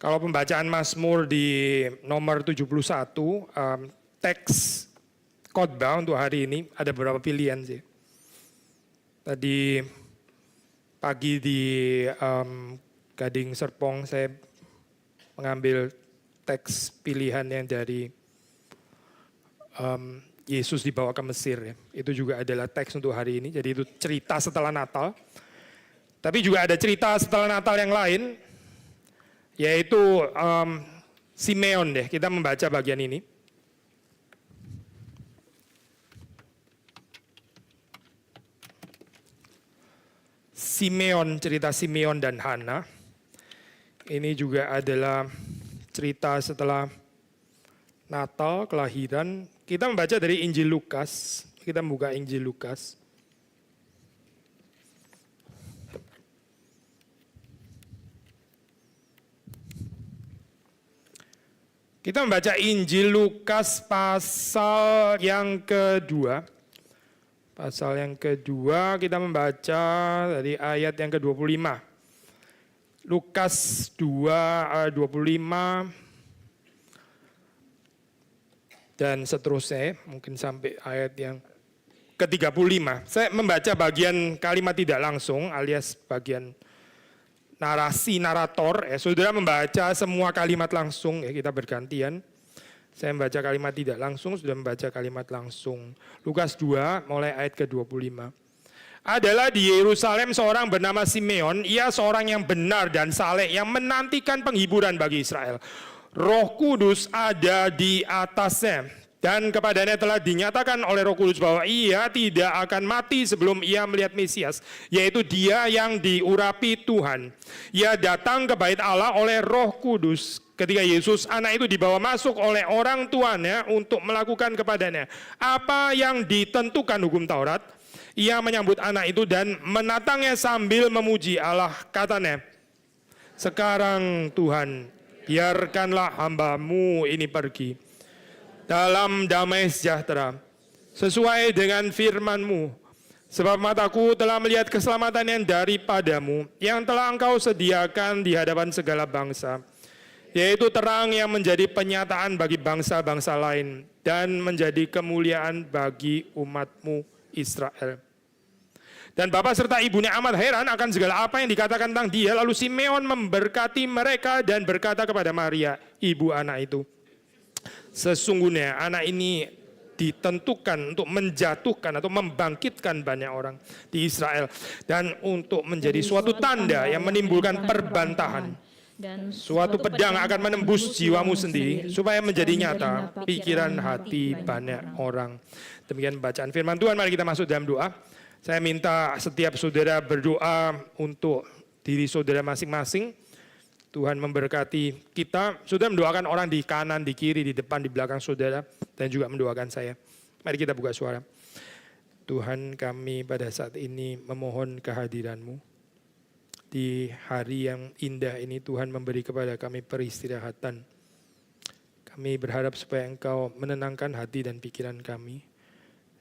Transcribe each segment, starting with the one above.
Kalau pembacaan Mazmur di nomor 71, teks khotbah untuk hari ini ada beberapa pilihan sih. Tadi pagi di Gading Serpong saya mengambil teks pilihan yang dari Yesus dibawa ke Mesir. Ya. Itu juga adalah teks untuk hari ini, jadi itu cerita setelah Natal. Tapi juga ada cerita setelah Natal yang lain, yaitu Simeon deh, kita membaca bagian ini. Simeon, cerita Simeon dan Hana. Ini juga adalah cerita setelah Natal, kelahiran. Kita membaca dari Injil Lukas. Kita membuka Injil Lukas. Kita membaca Injil Lukas pasal yang kedua. Pasal yang kedua kita membaca dari ayat yang ke-25. Lukas 2 ayat 25 dan seterusnya, mungkin sampai ayat yang ke-35. Saya membaca bagian kalimat tidak langsung alias bagian narasi narator. Saudara membaca semua kalimat langsung, kita bergantian. Saya membaca kalimat tidak langsung, sudah membaca kalimat langsung. Lukas 2 mulai ayat ke-25. Adalah di Yerusalem seorang bernama Simeon, ia seorang yang benar dan saleh yang menantikan penghiburan bagi Israel. Roh Kudus ada di atasnya dan kepadanya telah dinyatakan oleh Roh Kudus bahwa ia tidak akan mati sebelum ia melihat Mesias, yaitu dia yang diurapi Tuhan. Ia datang ke bait Allah oleh Roh Kudus. Ketika Yesus anak itu dibawa masuk oleh orang tuanya untuk melakukan kepadanya apa yang ditentukan hukum Taurat, ia menyambut anak itu dan menatangnya sambil memuji Allah. Katanya, sekarang Tuhan, biarkanlah hamba-Mu ini pergi dalam damai sejahtera, sesuai dengan firman-Mu. Sebab mataku telah melihat keselamatan yang daripada-Mu, yang telah Engkau sediakan di hadapan segala bangsa, yaitu terang yang menjadi penyataan bagi bangsa-bangsa lain, dan menjadi kemuliaan bagi umat-Mu Israel. Dan bapak serta ibunya amat heran akan segala apa yang dikatakan tentang dia. Lalu Simeon memberkati mereka dan berkata kepada Maria, ibu anak itu, sesungguhnya anak ini ditentukan untuk menjatuhkan atau membangkitkan banyak orang di Israel, dan untuk menjadi suatu tanda yang menimbulkan perbantahan. Dan suatu pedang akan menembus jiwamu sendiri, supaya menjadi nyata pikiran hati banyak orang. Demikian bacaan firman Tuhan. Mari kita masuk dalam doa. Saya minta setiap saudara berdoa untuk diri saudara masing-masing. Tuhan memberkati kita. Saudara mendoakan orang di kanan, di kiri, di depan, di belakang saudara, dan juga mendoakan saya. Mari kita buka suara. Tuhan, kami pada saat ini memohon kehadiran-Mu. Di hari yang indah ini Tuhan memberi kepada kami peristirahatan. Kami berharap supaya Engkau menenangkan hati dan pikiran kami,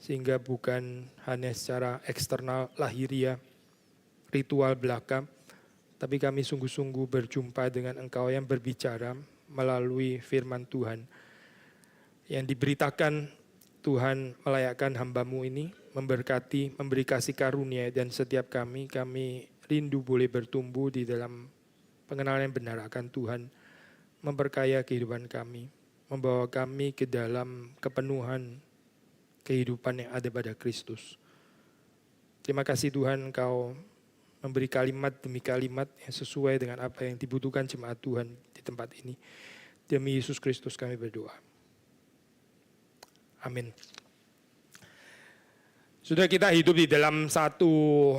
sehingga bukan hanya secara eksternal, lahiriah, ritual belaka, tapi kami sungguh-sungguh berjumpa dengan Engkau yang berbicara melalui firman Tuhan. Yang diberitakan Tuhan melayakkan hamba-Mu ini, memberkati, memberi kasih karunia, dan setiap kami rindu boleh bertumbuh di dalam pengenalan yang benar akan Tuhan, memperkaya kehidupan kami, membawa kami ke dalam kepenuhan kehidupan yang ada pada Kristus. Terima kasih Tuhan, Engkau memberi kalimat demi kalimat yang sesuai dengan apa yang dibutuhkan jemaat Tuhan di tempat ini. Demi Yesus Kristus kami berdoa. Amin. Sudah, kita hidup di dalam satu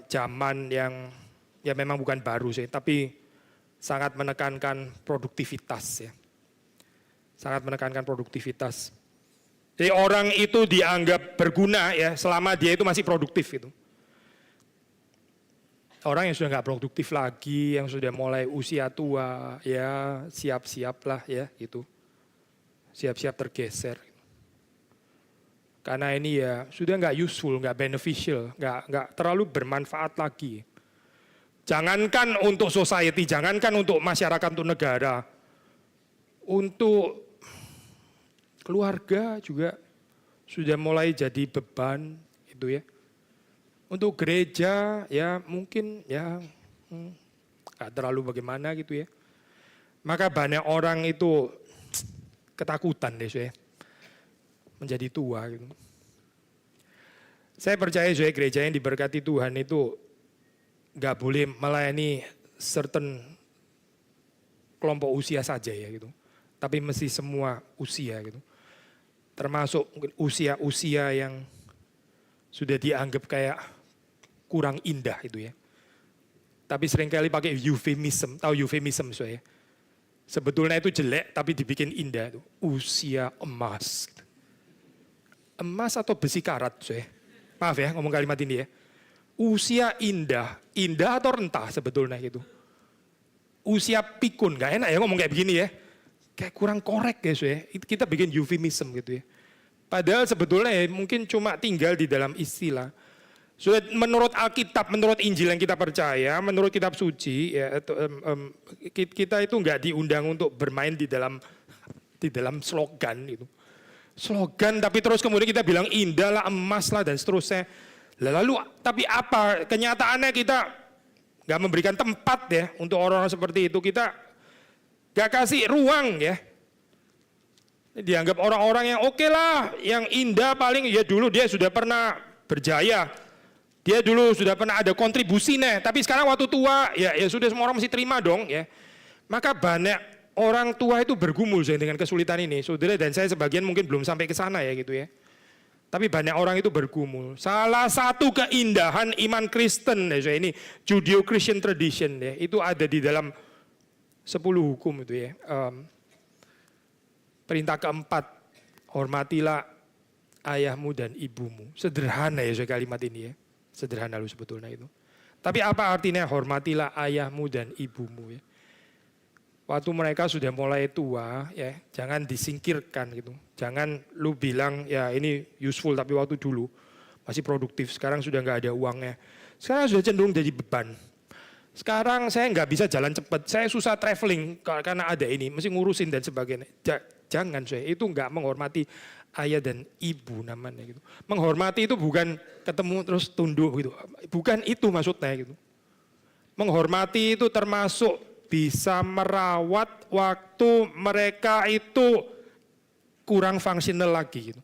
zaman yang ya memang bukan baru sih, tapi sangat menekankan produktivitas ya. Sangat menekankan produktivitas. Jadi orang itu dianggap berguna ya selama dia itu masih produktif itu. Orang yang sudah nggak produktif lagi, yang sudah mulai usia tua, ya siap-siap lah ya itu. Siap-siap tergeser. Karena ini ya sudah nggak useful, nggak beneficial, nggak terlalu bermanfaat lagi. Jangankan untuk society, jangankan untuk masyarakat, untuk negara, untuk keluarga juga sudah mulai jadi beban itu ya. Untuk gereja ya mungkin ya nggak terlalu bagaimana gitu ya. Maka banyak orang itu ketakutan deh saya menjadi tua gitu. Saya percaya saya gereja yang diberkati Tuhan itu nggak boleh melayani certain kelompok usia saja ya gitu. Tapi mesti semua usia gitu. Termasuk mungkin usia-usia yang sudah dianggap kayak kurang indah itu ya. Tapi seringkali pakai euphemism, tahu euphemism saya. Sebetulnya itu jelek tapi dibikin indah itu. Usia emas. Emas atau besi karat saya. Maaf ya ngomong kalimat ini ya. Usia indah, indah atau rentah sebetulnya gitu. Usia pikun, gak enak ya ngomong kayak begini ya. Kayak kurang korek ya saya. Kita bikin euphemism gitu ya. Padahal sebetulnya ya, mungkin cuma tinggal di dalam istilah. Sudah menurut Alkitab, menurut Injil yang kita percaya, menurut kitab suci, ya, kita itu nggak diundang untuk bermain di dalam slogan gitu. Slogan tapi terus kemudian kita bilang indah lah, emas lah dan seterusnya. Lalu tapi apa kenyataannya kita nggak memberikan tempat ya untuk orang-orang seperti itu. Kita nggak kasih ruang ya. Dianggap orang-orang yang oke lah, yang indah paling ya dulu dia sudah pernah berjaya. Dia dulu sudah pernah ada kontribusi nih, tapi sekarang waktu tua ya sudah semua orang mesti terima dong ya. Maka banyak orang tua itu bergumul dengan kesulitan ini. Saudara dan saya sebagian mungkin belum sampai ke sana ya gitu ya. Tapi banyak orang itu bergumul. Salah satu keindahan iman Kristen ya ini Judeo-Christian tradition ya, itu ada di dalam 10 hukum itu ya. Perintah keempat, hormatilah ayahmu dan ibumu. Sederhana ya kalimat ini ya. Sederhana lu sebetulnya itu. Tapi apa artinya hormatilah ayahmu dan ibumu ya. Waktu mereka sudah mulai tua ya, jangan disingkirkan gitu. Jangan lu bilang ya ini useful tapi waktu dulu masih produktif, sekarang sudah nggak ada uangnya. Sekarang sudah cenderung jadi beban. Sekarang saya nggak bisa jalan cepat, saya susah traveling karena ada ini, mesti ngurusin dan sebagainya. Jangan saya, itu nggak menghormati ayah dan ibu namanya gitu. Menghormati itu bukan ketemu terus tunduk gitu, bukan itu maksudnya gitu. Menghormati itu termasuk bisa merawat waktu mereka itu kurang fungsional lagi gitu.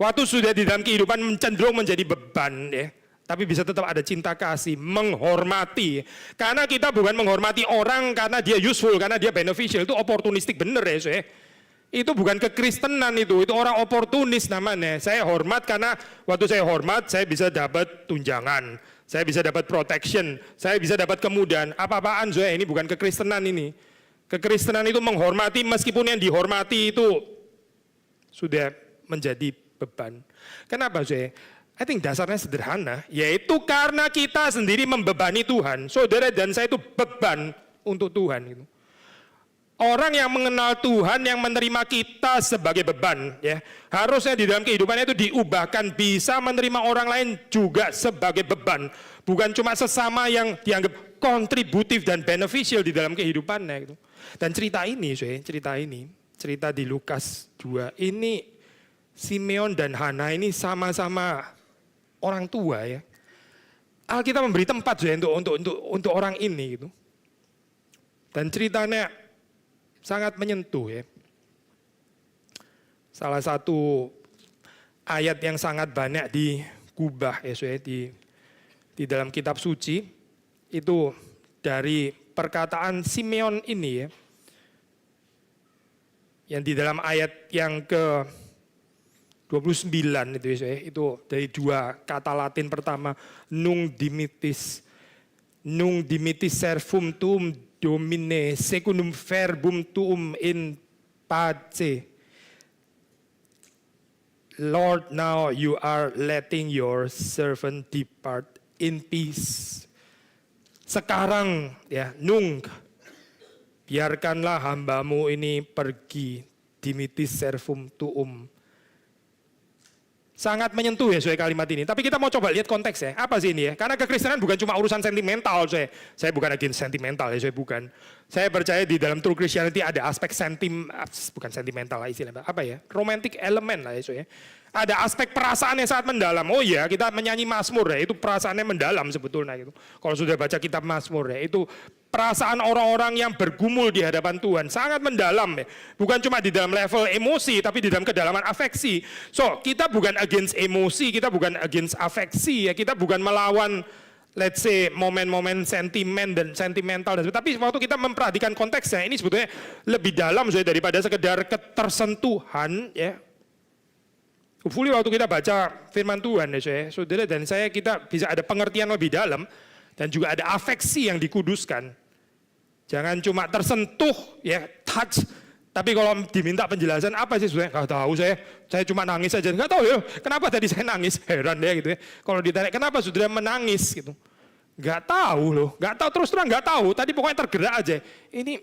Waktu sudah di dalam kehidupan cenderung menjadi beban ya. Tapi bisa tetap ada cinta kasih, menghormati. Karena kita bukan menghormati orang karena dia useful, karena dia beneficial. Itu oportunistik bener ya saya. Itu bukan kekristenan itu orang oportunis namanya. Saya hormat karena waktu saya hormat saya bisa dapat tunjangan. Saya bisa dapat protection, saya bisa dapat kemudahan. Apa-apaan Zoe, ini bukan kekristenan ini. Kekristenan itu menghormati meskipun yang dihormati itu sudah menjadi beban. Kenapa Zoe? I think dasarnya sederhana, yaitu karena kita sendiri membebani Tuhan. Saudara dan saya itu beban untuk Tuhan. Gitu. Orang yang mengenal Tuhan, yang menerima kita sebagai beban, ya harusnya di dalam kehidupannya itu diubahkan, bisa menerima orang lain juga sebagai beban. Bukan cuma sesama yang dianggap kontributif dan beneficial di dalam kehidupannya. Gitu. Dan cerita di Lukas 2, ini Simeon dan Hana ini sama-sama orang tua ya. Alkitab memberi tempat untuk orang ini gitu. Dan ceritanya sangat menyentuh ya. Salah satu ayat yang sangat banyak digubah ya di dalam kitab suci itu dari perkataan Simeon ini ya. Yang di dalam ayat yang ke 29 itu ya, itu dari dua kata Latin pertama, nunc dimittis servum tuum domine secundum verbum tuum in pace. Lord, now you are letting your servant depart in peace. Sekarang ya, nunc, biarkanlah hambamu ini pergi, dimittis servum tuum. Sangat menyentuh ya kalimat ini. Tapi kita mau coba lihat konteksnya. Apa sih ini ya? Karena kekristenan bukan cuma urusan sentimental. Saya bukan against sentimental ya, bukan. Saya percaya di dalam true Christianity ada aspek bukan sentimental lah istilahnya. Apa ya? Romantic element lah ya. Ada aspek perasaan yang sangat mendalam. Oh iya, kita menyanyi Mazmur ya, itu perasaannya mendalam sebetulnya gitu. Kalau sudah baca kitab Mazmur ya, itu perasaan orang-orang yang bergumul di hadapan Tuhan sangat mendalam ya. Bukan cuma di dalam level emosi, tapi di dalam kedalaman afeksi. So, kita bukan against emosi, kita bukan against afeksi ya, kita bukan melawan let's say momen-momen sentimen dan sentimental dan sebagainya. Tapi waktu kita memperhatikan konteksnya, ini sebetulnya lebih dalam daripada sekedar ketersentuhan ya. Hopefully waktu kita baca firman Tuhan ya saudara dan saya, kita bisa ada pengertian lebih dalam dan juga ada afeksi yang dikuduskan. Jangan cuma tersentuh ya, touch, tapi kalau diminta penjelasan apa sih saudara? Nggak tahu saya cuma nangis aja. Nggak tahu ya, kenapa tadi saya nangis? Heran deh gitu ya. Kalau ditanya kenapa saudara menangis gitu. Nggak tahu loh, nggak tahu, terus terang nggak tahu. Tadi pokoknya tergerak aja. Ini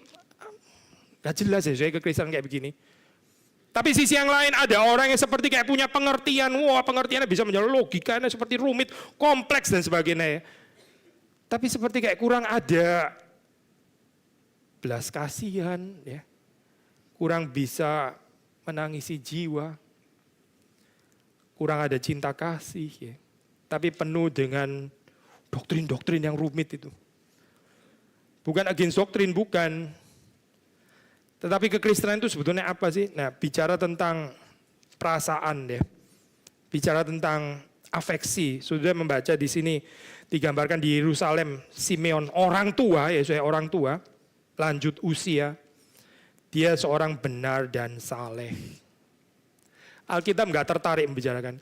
nggak jelas ya saya kekristenan kayak begini. Tapi sisi yang lain ada orang yang seperti kayak punya pengertian, wah pengertiannya bisa menjadi logikanya seperti rumit, kompleks dan sebagainya. Tapi seperti kayak kurang ada belas kasihan, ya, kurang bisa menangisi jiwa, kurang ada cinta kasih, ya. Tapi penuh dengan doktrin-doktrin yang rumit itu. Bukan against doktrin, bukan. Tetapi kekristenan itu sebetulnya apa sih? Nah, bicara tentang perasaan ya. Bicara tentang afeksi. Sudah membaca di sini digambarkan di Yerusalem, Simeon orang tua ya, saya orang tua, lanjut usia. Dia seorang benar dan saleh. Alkitab nggak tertarik membicarakan.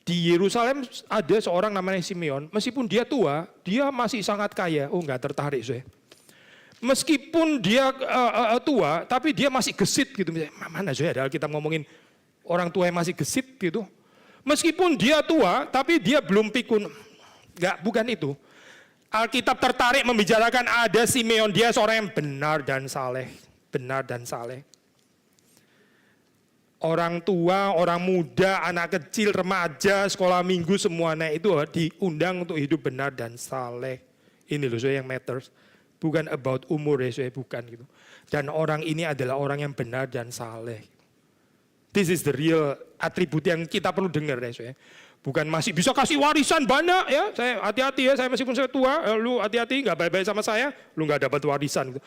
Di Yerusalem ada seorang namanya Simeon, meskipun dia tua, dia masih sangat kaya. Oh, nggak tertarik saya. Meskipun dia tua, tapi dia masih gesit gitu. Mana aja ada Alkitab ngomongin orang tua yang masih gesit gitu. Meskipun dia tua, tapi dia belum pikun. Enggak, bukan itu. Alkitab tertarik membicarakan ada Simeon, dia seorang yang benar dan saleh. Benar dan saleh. Orang tua, orang muda, anak kecil, remaja, sekolah minggu semuanya itu diundang untuk hidup benar dan saleh. Ini loh saya yang matters. Bukan about umur ya, saya bukan gitu. Dan orang ini adalah orang yang benar dan saleh. This is the real atribut yang kita perlu dengar ya, saya. Bukan masih bisa kasih warisan banyak ya. Saya hati-hati ya, saya meskipun saya tua, lu hati-hati nggak baik-baik sama saya, lu nggak dapat warisan gitu.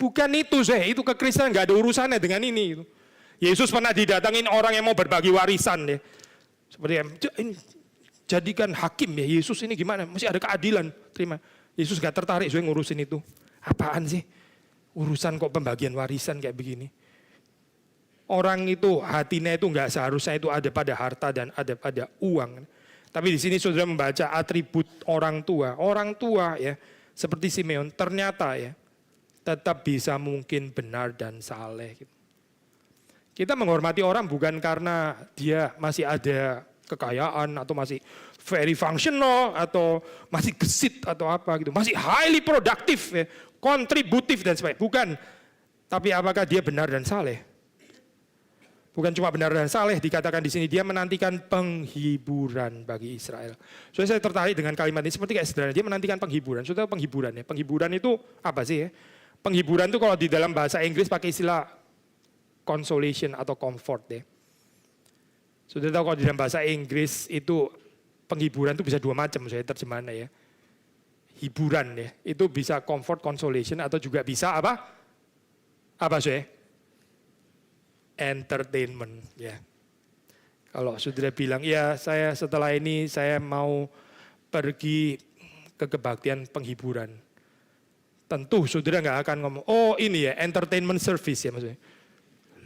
Bukan itu saya, itu kekristenan nggak ada urusannya dengan ini. Gitu. Yesus pernah didatangin orang yang mau berbagi warisan ya. Seperti jadikan hakim ya, Yesus ini gimana? Masih ada keadilan, terima. Yesus gak tertarik saya ngurusin itu. Apaan sih? Urusan kok pembagian warisan kayak begini. Orang itu hatinya itu gak seharusnya itu ada pada harta dan ada pada uang. Tapi di sini saudara membaca atribut orang tua. Orang tua ya, seperti Simeon ternyata ya tetap bisa mungkin benar dan saleh. Kita menghormati orang bukan karena dia masih ada kekayaan atau masih very functional atau masih gesit atau apa gitu, masih highly produktif, ya, kontributif dan sebagainya. Bukan. Tapi apakah dia benar dan saleh? Bukan cuma benar dan saleh, dikatakan di sini dia menantikan penghiburan bagi Israel. So, saya tertarik dengan kalimat ini seperti kayak sederhana, dia menantikan penghiburan. Sudah penghiburan ya. Penghiburan itu apa sih ya? Penghiburan itu kalau di dalam bahasa Inggris pakai istilah consolation atau comfort ya. Sudah tahu kalau di dalam bahasa Inggris itu penghiburan itu bisa dua macam saya terjemahannya ya. Hiburan ya, itu bisa comfort, consolation atau juga bisa apa? Apa saya? Entertainment ya. Kalau saudara bilang, ya saya setelah ini saya mau pergi ke kebaktian penghiburan. Tentu saudara nggak akan ngomong, oh ini ya entertainment service ya maksudnya.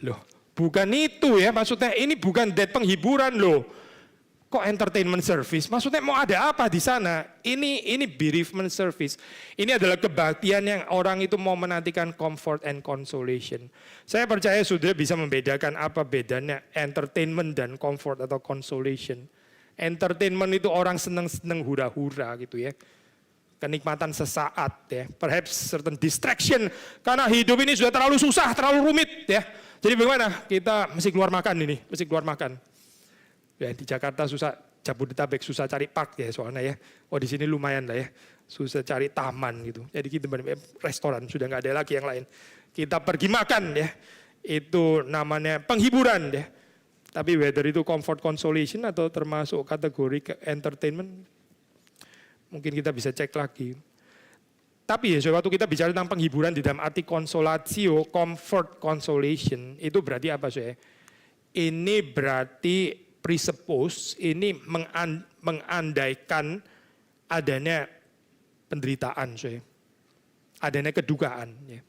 Loh, bukan itu ya, maksudnya ini bukan penghiburan loh. Kok entertainment service? Maksudnya mau ada apa di sana? Ini bereavement service. Ini adalah kebaktian yang orang itu mau menantikan comfort and consolation. Saya percaya saudara bisa membedakan apa bedanya entertainment dan comfort atau consolation. Entertainment itu orang seneng-seneng hura-hura gitu ya. Kenikmatan sesaat ya. Perhaps certain distraction. Karena hidup ini sudah terlalu susah, terlalu rumit ya. Jadi bagaimana? Kita mesti keluar makan ini, mesti keluar makan. Ya, di Jakarta susah, Jabodetabek susah cari park ya soalnya ya. Oh di sini lumayan lah ya, susah cari taman gitu. Jadi kita restoran sudah nggak ada lagi yang lain. Kita pergi makan ya, itu namanya penghiburan ya. Tapi whether itu comfort consolation atau termasuk kategori entertainment, mungkin kita bisa cek lagi. Tapi ya waktu kita bicara tentang penghiburan di dalam arti consolatio, comfort consolation, itu berarti apa sih? Ini berarti presuppose, ini mengandaikan adanya penderitaan, adanya kedukaan. Ya.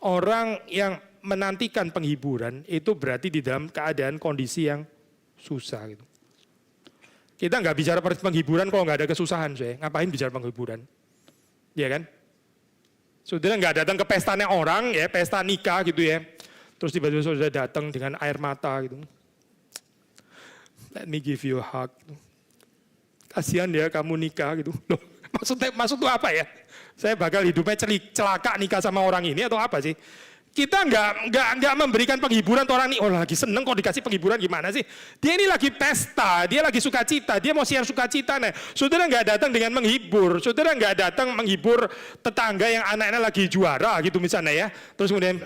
Orang yang menantikan penghiburan itu berarti di dalam keadaan kondisi yang susah. Gitu. Kita nggak bicara penghiburan kalau nggak ada kesusahan, ngapain bicara penghiburan? Ya kan? Saudara nggak datang ke pestanya orang, ya pesta nikah gitu ya. Terus tiba-tiba saudara datang dengan air mata gitu. Let me give you a hug. Kasihan ya kamu nikah gitu. Loh, maksud itu apa ya? Saya bakal hidupnya celaka nikah sama orang ini atau apa sih? Kita nggak memberikan penghiburan tuh orang ini. Oh lagi seneng kok dikasih penghiburan gimana sih? Dia ini lagi pesta, dia lagi sukacita, dia mau share sukacita. Nah, saudara nggak datang dengan menghibur, saudara nggak datang menghibur tetangga yang anaknya lagi juara gitu misalnya ya. Terus kemudian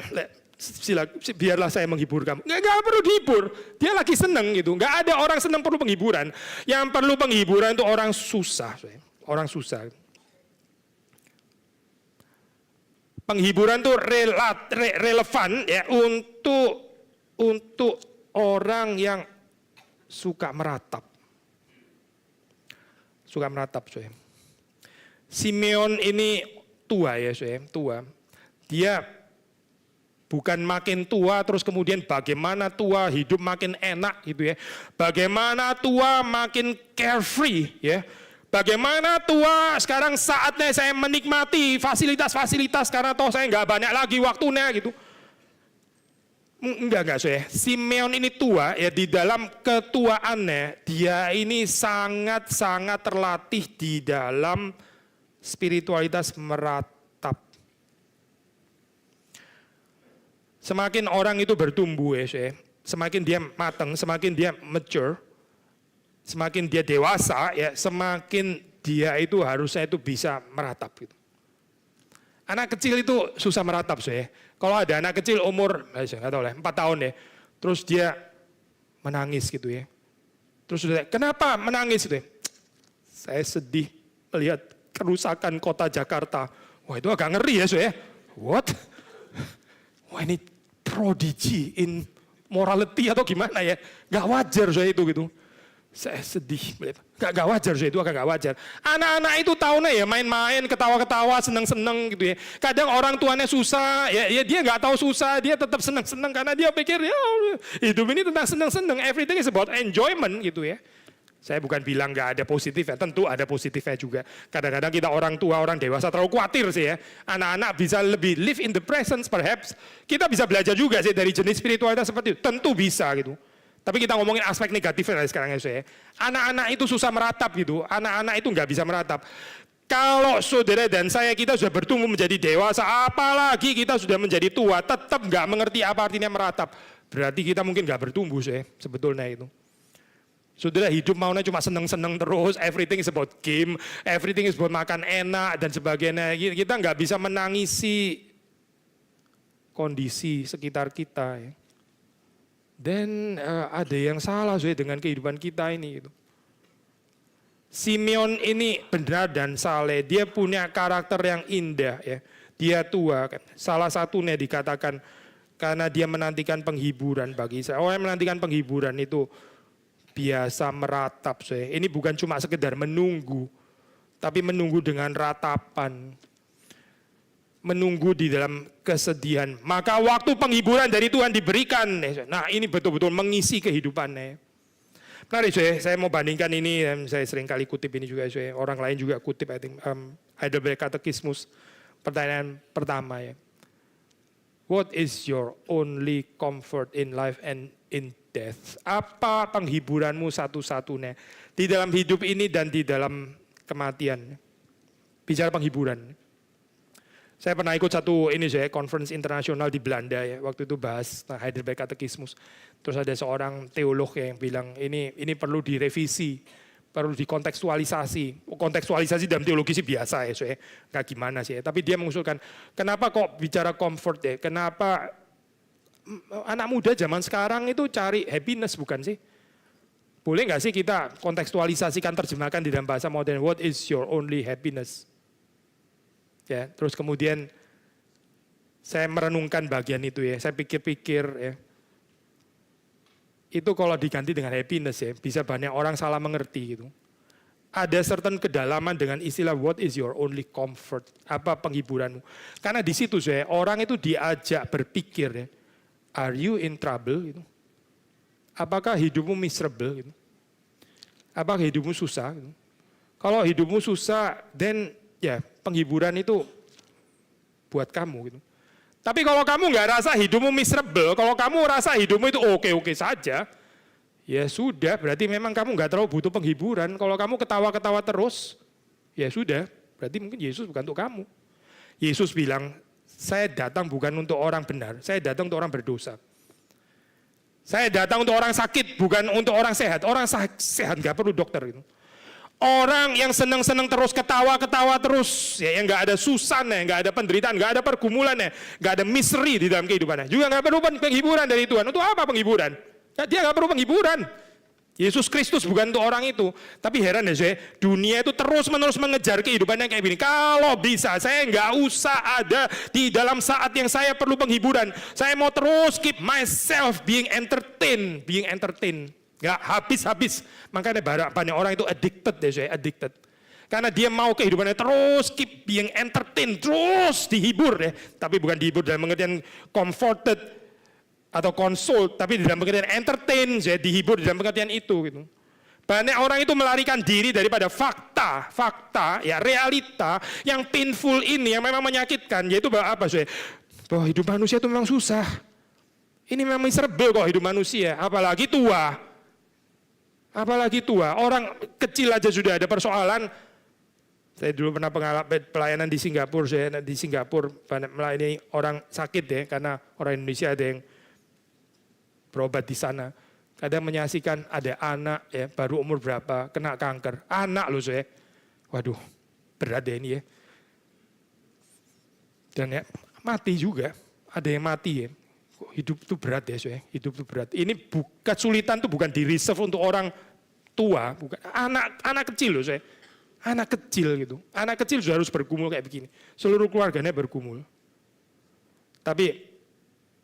biarlah saya menghibur kamu. Nggak perlu dihibur, dia lagi seneng gitu. Nggak ada orang seneng perlu penghiburan. Yang perlu penghiburan itu orang susah, orang susah. Penghiburan itu relevan ya untuk orang yang suka meratap. Suka meratap, Simeon ini tua ya, tua. Dia bukan makin tua terus kemudian bagaimana tua hidup makin enak gitu ya. Bagaimana tua makin carefree ya. Bagaimana tua sekarang saatnya saya menikmati fasilitas-fasilitas karena toh saya nggak banyak lagi waktunya gitu. Enggak Simeon ini tua ya, di dalam ketuaannya dia ini sangat-sangat terlatih di dalam spiritualitas meratap. Semakin orang itu bertumbuh ya, semakin dia matang, semakin dia mature, semakin dia dewasa ya, semakin dia itu harusnya itu bisa meratap gitu. Anak kecil itu susah meratap Kalau ada anak kecil umur nggak tahu lah 4 tahun ya, terus dia menangis gitu ya. Terus sudah, kenapa menangis gitu ya? Saya sedih melihat kerusakan kota Jakarta. Wah itu agak ngeri ya What? Wah ini prodigy in morality atau gimana ya? Gak wajar itu gitu. Saya sedih, gak wajar itu agak gak wajar. Anak-anak itu tahunya ya main-main, ketawa-ketawa, seneng-seneng gitu ya. Kadang orang tuanya susah, ya dia gak tahu susah, dia tetap seneng-seneng karena dia pikir ya hidup ini tentang seneng-seneng, everything is about enjoyment gitu ya. Saya bukan bilang gak ada positif ya, tentu ada positifnya juga. Kadang-kadang kita orang tua, orang dewasa terlalu khawatir ya. Anak-anak bisa lebih live in the presence perhaps. Kita bisa belajar juga dari jenis spiritualitas seperti itu, tentu bisa gitu. Tapi kita ngomongin aspek negatifnya sekarang ya. Anak-anak itu susah meratap gitu. Anak-anak itu nggak bisa meratap. Kalau saudara dan saya kita sudah bertumbuh menjadi dewasa, apalagi kita sudah menjadi tua, tetap nggak mengerti apa artinya meratap. Berarti kita mungkin nggak bertumbuh sebetulnya itu. Saudara hidup maunya cuma seneng-seneng terus, everything is about game, everything is about makan enak dan sebagainya. Kita nggak bisa menangisi kondisi sekitar kita ya. Dan ada yang salah dengan kehidupan kita ini. Gitu. Simeon ini benar dan saleh, dia punya karakter yang indah ya. Dia tua, salah satunya dikatakan karena dia menantikan penghiburan bagi saya. Orang yang menantikan penghiburan itu biasa meratap. Ini bukan cuma sekedar menunggu, tapi menunggu dengan ratapan. Menunggu di dalam kesedihan. Maka waktu penghiburan dari Tuhan diberikan. Nah ini betul-betul mengisi kehidupannya. Menarik saya mau bandingkan ini, saya sering kali kutip ini juga orang lain juga kutip, I think, Heidelberg Catechismus. Pertanyaan pertama ya. What is your only comfort in life and in death? Apa penghiburanmu satu-satunya di dalam hidup ini dan di dalam kematian? Bicara penghiburan. Saya pernah ikut satu conference internasional di Belanda ya, waktu itu bahas Heidelberg Catechismus. Terus ada seorang teolog yang bilang ini perlu direvisi, perlu dikontekstualisasi. Kontekstualisasi dalam teologi sih biasa ya, soalnya nggak gimana sih. Tapi dia mengusulkan, kenapa kok bicara comfort ya? Kenapa anak muda zaman sekarang itu cari happiness bukan sih? Boleh nggak sih kita kontekstualisasikan, terjemahkan di dalam bahasa modern? What is your only happiness? Ya, terus kemudian saya merenungkan bagian itu ya. Saya pikir-pikir ya. Itu kalau diganti dengan happiness ya, bisa banyak orang salah mengerti gitu. Ada certain kedalaman dengan istilah what is your only comfort, apa penghiburanmu. Karena di situ saya orang itu diajak berpikir ya, are you in trouble gitu. Apakah hidupmu miserable gitu. Apakah hidupmu susah gitu. Kalau hidupmu susah, then ya penghiburan itu buat kamu gitu. Tapi kalau kamu nggak rasa hidupmu miserable, kalau kamu rasa hidupmu itu oke-oke saja, ya sudah, berarti memang kamu nggak terlalu butuh penghiburan. Kalau kamu ketawa-ketawa terus, ya sudah, berarti mungkin Yesus bukan untuk kamu. Yesus bilang, saya datang bukan untuk orang benar, saya datang untuk orang berdosa. Saya datang untuk orang sakit, bukan untuk orang sehat. Orang sehat nggak perlu dokter gitu. Orang yang senang-senang terus, ketawa-ketawa terus, ya, yang nggak ada susahnya, nggak ada penderitaan, nggak ada pergumulannya, nggak ada misery di dalam kehidupannya. Juga nggak perlu penghiburan dari Tuhan. Untuk apa penghiburan? Ya, dia nggak perlu penghiburan. Yesus Kristus bukan untuk orang itu. Tapi heran ya saya, dunia itu terus-menerus mengejar kehidupan yang kayak gini. Kalau bisa, saya nggak usah ada di dalam saat yang saya perlu penghiburan. Saya mau terus keep myself being entertained. Nggak habis-habis. Makanya banyak orang itu addicted deh saya, addicted. Karena dia mau kehidupannya terus keep being entertained, terus dihibur ya. Tapi bukan dihibur dalam pengertian comforted atau console, tapi dalam pengertian entertain, ya, dihibur dalam pengertian itu gitu. Banyak orang itu melarikan diri daripada fakta, ya realita yang painful ini, yang memang menyakitkan, yaitu apa saya? Bahwa hidup manusia itu memang susah. Ini memang miserable kok hidup manusia, apalagi tua. Orang kecil aja sudah ada persoalan. Saya dulu pernah pelayanan di Singapura, saya di Singapura banyak melayani orang sakit ya, karena orang Indonesia ada yang berobat di sana. Kadang menyaksikan ada anak ya, baru umur berapa, kena kanker. Anak loh saya. Waduh, berat ya ini ya. Dan ya, mati juga. Ada yang mati ya. Hidup itu berat ya saya, hidup itu berat. Ini kesulitan itu bukan di reserve untuk orang tua, bukan. Anak kecil loh saya. Anak kecil gitu. Anak kecil sudah harus bergumul kayak begini. Seluruh keluarganya bergumul. Tapi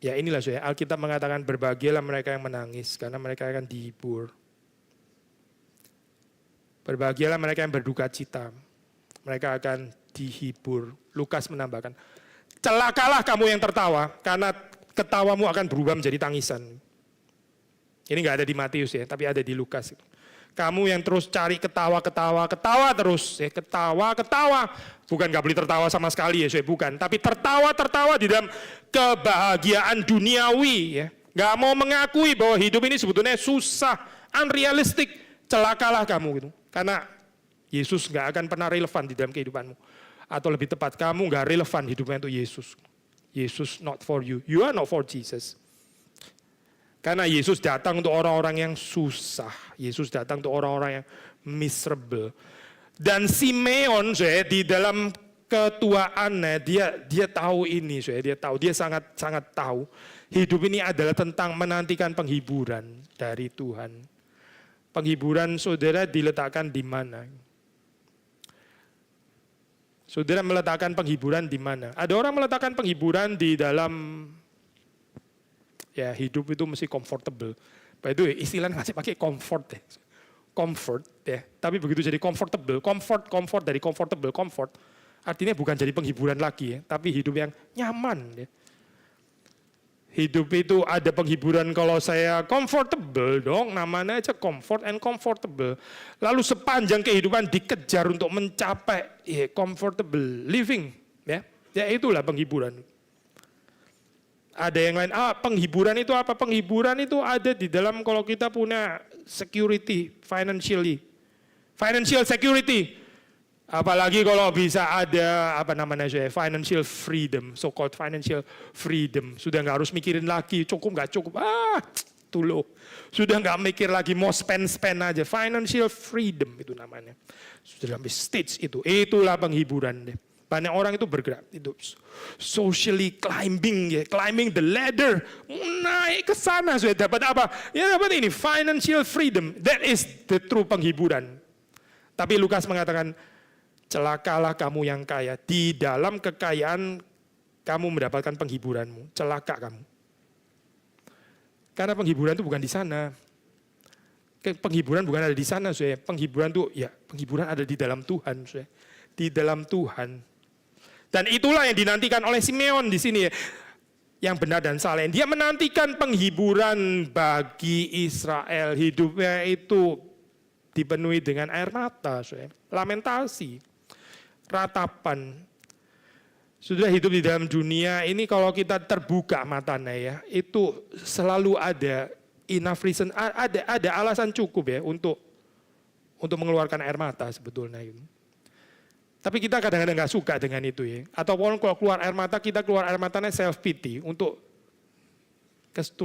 ya inilah saya, Alkitab mengatakan berbahagialah mereka yang menangis karena mereka akan dihibur. Berbahagialah mereka yang berduka cita. Mereka akan dihibur. Lukas menambahkan, celakalah kamu yang tertawa karena ketawamu akan berubah menjadi tangisan. Ini nggak ada di Matius ya, tapi ada di Lukas. Kamu yang terus cari ketawa terus, ya ketawa. Bukan nggak boleh tertawa sama sekali ya, bukan. Tapi tertawa di dalam kebahagiaan duniawi ya. Nggak mau mengakui bahwa hidup ini sebetulnya susah, unrealistic. Celakalah kamu gitu. Karena Yesus nggak akan pernah relevan di dalam kehidupanmu. Atau lebih tepat, kamu nggak relevan hidupnya untuk Yesus. Yesus not for you. You are not for Jesus. Karena Yesus datang untuk orang-orang yang susah. Yesus datang untuk orang-orang yang miserable. Dan Simeon di dalam ketuaannya dia tahu ini, dia sangat tahu hidup ini adalah tentang menantikan penghiburan dari Tuhan. Penghiburan saudara diletakkan di mana? Saudara meletakkan penghiburan di mana? Ada orang meletakkan penghiburan di dalam, ya hidup itu mesti comfortable. By the way, istilahnya masih pakai comfort ya. Comfort ya, tapi begitu jadi comfortable, comfort dari comfortable, comfort. Artinya bukan jadi penghiburan lagi ya, tapi hidup yang nyaman ya. Hidup itu ada penghiburan kalau saya comfortable dong, namanya aja comfort and comfortable. Lalu sepanjang kehidupan dikejar untuk mencapai comfortable living, ya itulah penghiburan. Ada yang lain, penghiburan itu apa? Penghiburan itu ada di dalam kalau kita punya security, financial security. Apalagi kalau bisa ada financial freedom, so called financial freedom. Sudah nggak harus mikirin lagi, cukup nggak cukup. tuh loh. Sudah nggak mikir lagi mau spend aja. Financial freedom itu namanya. Sudah sampai stage itu. Itulah penghiburan deh. Banyak orang itu bergerak, itu socially climbing, ya, climbing the ladder, naik ke sana sudah dapat apa? Ya dapat ini financial freedom. That is the true penghiburan. Tapi Lukas mengatakan, celakalah kamu yang kaya. Di dalam kekayaan kamu mendapatkan penghiburanmu. Celaka kamu. Karena penghiburan itu bukan di sana. Penghiburan bukan ada di sana, saya. Penghiburan itu ya penghiburan ada di dalam Tuhan, saya. Di dalam Tuhan. Dan itulah yang dinantikan oleh Simeon di sini ya. Yang benar dan saleh. Dia menantikan penghiburan bagi Israel. Hidupnya itu dipenuhi dengan air mata, saya. Lamentasi, ratapan. Sudah hidup di dalam dunia ini kalau kita terbuka matanya ya, itu selalu ada enough reason, ada alasan cukup ya untuk mengeluarkan air mata sebetulnya itu. Tapi kita kadang-kadang nggak suka dengan itu ya. Ataupun kalau keluar air mata, kita keluar air matanya self pity untuk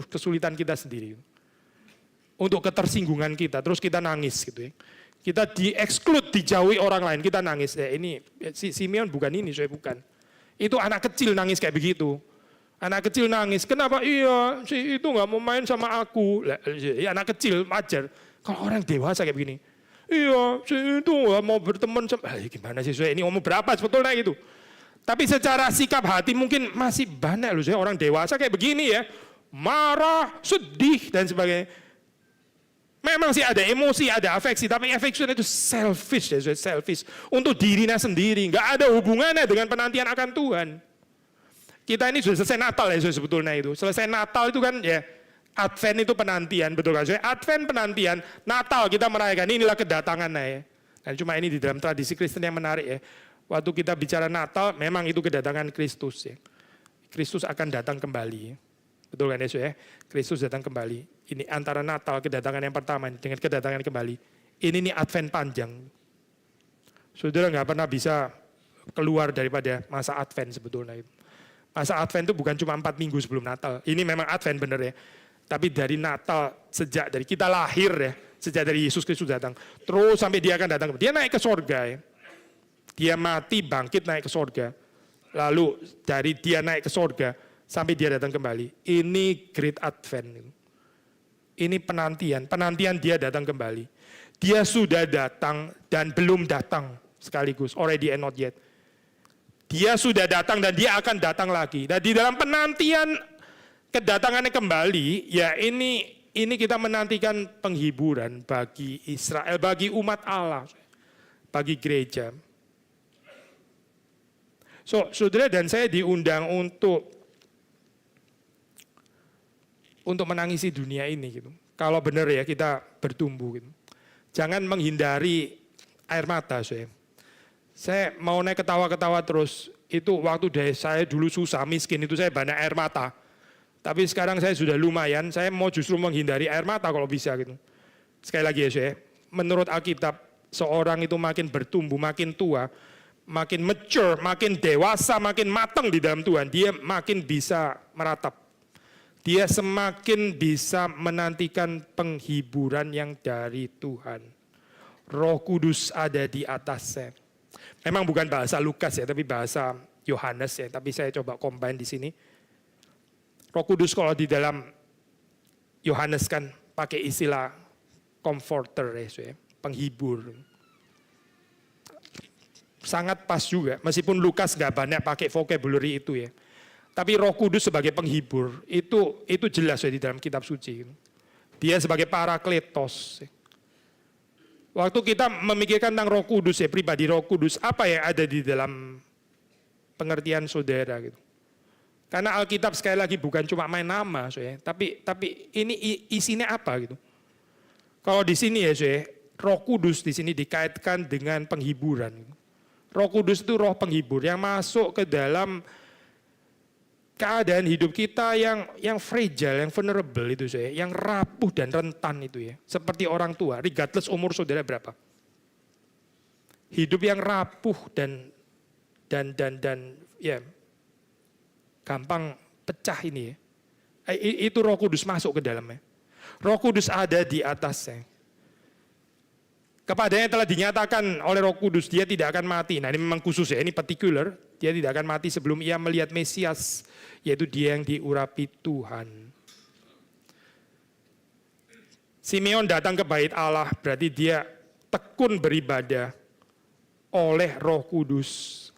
kesulitan kita sendiri. Untuk ketersinggungan kita, terus kita nangis gitu ya. Kita di-exclude, dijauhi orang lain, kita nangis. Ya ini, si Simeon bukan ini, saya bukan. Itu anak kecil nangis kayak begitu. Anak kecil nangis, kenapa? Iya, si itu nggak mau main sama aku. Ya, anak kecil, wajar. Kalau orang dewasa kayak begini, iya, si itu nggak mau berteman sama, gimana sih saya ini umur berapa sebetulnya gitu. Tapi secara sikap hati mungkin masih banyak loh saya orang dewasa kayak begini ya. Marah, sedih, dan sebagainya. Memang sih ada emosi, ada afeksi, tapi affection itu selfish ya, selfish. Untuk dirinya sendiri, nggak ada hubungannya dengan penantian akan Tuhan. Kita ini sudah selesai Natal ya sebetulnya itu. Selesai Natal itu kan ya, Advent itu penantian, betul kan? Advent penantian, Natal kita merayakan, inilah kedatangannya ya. Dan cuma ini di dalam tradisi Kristen yang menarik ya. Waktu kita bicara Natal, memang itu kedatangan Kristus ya. Kristus akan datang kembali. Betul kan Yesus ya? Kristus datang kembali. Ini antara Natal, kedatangan yang pertama dengan kedatangan kembali. Ini nih Advent panjang. Saudara nggak pernah bisa keluar daripada masa Advent sebetulnya itu. Masa Advent itu bukan cuma 4 minggu sebelum Natal. Ini memang Advent bener ya. Tapi dari Natal, sejak dari kita lahir ya, sejak dari Yesus Kristus datang, terus sampai dia akan datang. Dia naik ke sorga ya. Dia mati, bangkit, naik ke sorga. Lalu dari dia naik ke sorga, sampai dia datang kembali. Ini Great Advent. Ini penantian dia datang kembali. Dia sudah datang dan belum datang sekaligus, already and not yet. Dia sudah datang dan dia akan datang lagi. Dan di dalam penantian kedatangannya kembali, ya ini kita menantikan penghiburan bagi Israel, bagi umat Allah, bagi gereja. So, saudara dan saya diundang untuk menangisi dunia ini gitu. Kalau benar ya kita bertumbuh gitu. Jangan menghindari air mata saya. Saya mau naik ketawa-ketawa terus. Itu waktu saya dulu susah, miskin itu saya banyak air mata. Tapi sekarang saya sudah lumayan, saya mau justru menghindari air mata kalau bisa gitu. Sekali lagi ya saya, menurut Alkitab seorang itu makin bertumbuh, makin tua, makin mature, makin dewasa, makin matang di dalam Tuhan, dia makin bisa meratap. Dia semakin bisa menantikan penghiburan yang dari Tuhan. Roh Kudus ada di atasnya. Memang bukan bahasa Lukas ya, tapi bahasa Yohanes ya. Tapi saya coba combine di sini. Roh Kudus kalau di dalam Yohanes kan pakai istilah comforter ya, penghibur. Sangat pas juga, meskipun Lukas nggak banyak pakai vocabulary itu ya. Tapi Roh Kudus sebagai penghibur itu jelas ya di dalam kitab suci. Dia sebagai parakletos. Waktu kita memikirkan tentang Roh Kudus ya, pribadi Roh Kudus, apa yang ada di dalam pengertian saudara gitu. Karena Alkitab sekali lagi bukan cuma main nama, ya, tapi ini isinya apa gitu. Kalau di sini ya, Roh Kudus di sini dikaitkan dengan penghiburan. Roh Kudus itu roh penghibur yang masuk ke dalam keadaan hidup kita yang fragile, yang vulnerable itu saya, yang rapuh dan rentan itu ya. Seperti orang tua, regardless umur saudara berapa. Hidup yang rapuh dan ya gampang pecah ini ya. Itu Roh Kudus masuk ke dalamnya. Roh Kudus ada di atasnya. Kepadanya telah dinyatakan oleh Roh Kudus, dia tidak akan mati. Nah ini memang khusus ya, ini particular. Dia tidak akan mati sebelum ia melihat Mesias, yaitu dia yang diurapi Tuhan. Simeon datang ke bait Allah, berarti dia tekun beribadah oleh Roh Kudus.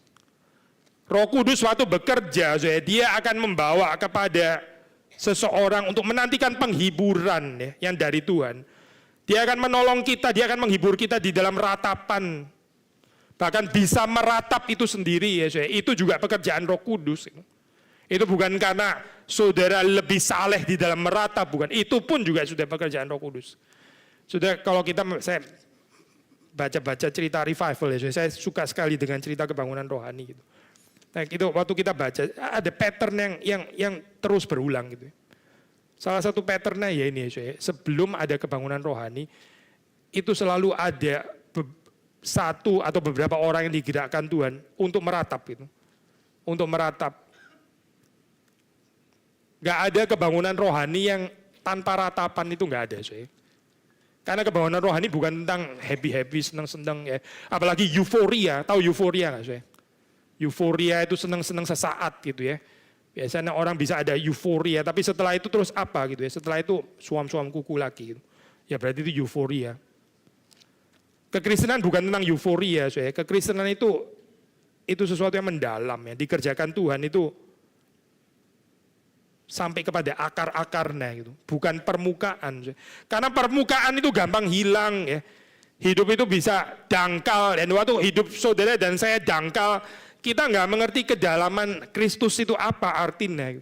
Roh Kudus waktu bekerja, dia akan membawa kepada seseorang untuk menantikan penghiburan ya, yang dari Tuhan. Dia akan menolong kita, dia akan menghibur kita di dalam ratapan. Bahkan bisa meratap itu sendiri ya, itu juga pekerjaan Roh Kudus. Itu bukan karena saudara lebih saleh di dalam meratap, bukan. Itu pun juga sudah pekerjaan Roh Kudus. Sudah kalau saya baca-baca cerita revival ya, saya suka sekali dengan cerita kebangunan rohani gitu. Nah, itu waktu kita baca ada pattern yang terus berulang gitu. Salah satu patternnya ya ini ya, sebelum ada kebangunan rohani, itu selalu ada satu atau beberapa orang yang digerakkan Tuhan untuk meratap gitu. Untuk meratap. Gak ada kebangunan rohani yang tanpa ratapan, itu gak ada. Karena kebangunan rohani bukan tentang happy-happy, senang-senang ya. Apalagi euforia, tahu euforia gak? Euforia itu senang-senang sesaat gitu ya. Biasanya orang bisa ada euforia, tapi setelah itu terus apa gitu ya. Setelah itu suam-suam kuku lagi gitu. Ya berarti itu euforia. Kekristenan bukan tentang euforia, kekristenan itu sesuatu yang mendalam ya. Dikerjakan Tuhan itu sampai kepada akar-akarnya gitu. Bukan permukaan. Karena permukaan itu gampang hilang ya. Hidup itu bisa dangkal, dan waktu hidup saudara dan saya dangkal, kita nggak mengerti kedalaman Kristus itu apa artinya.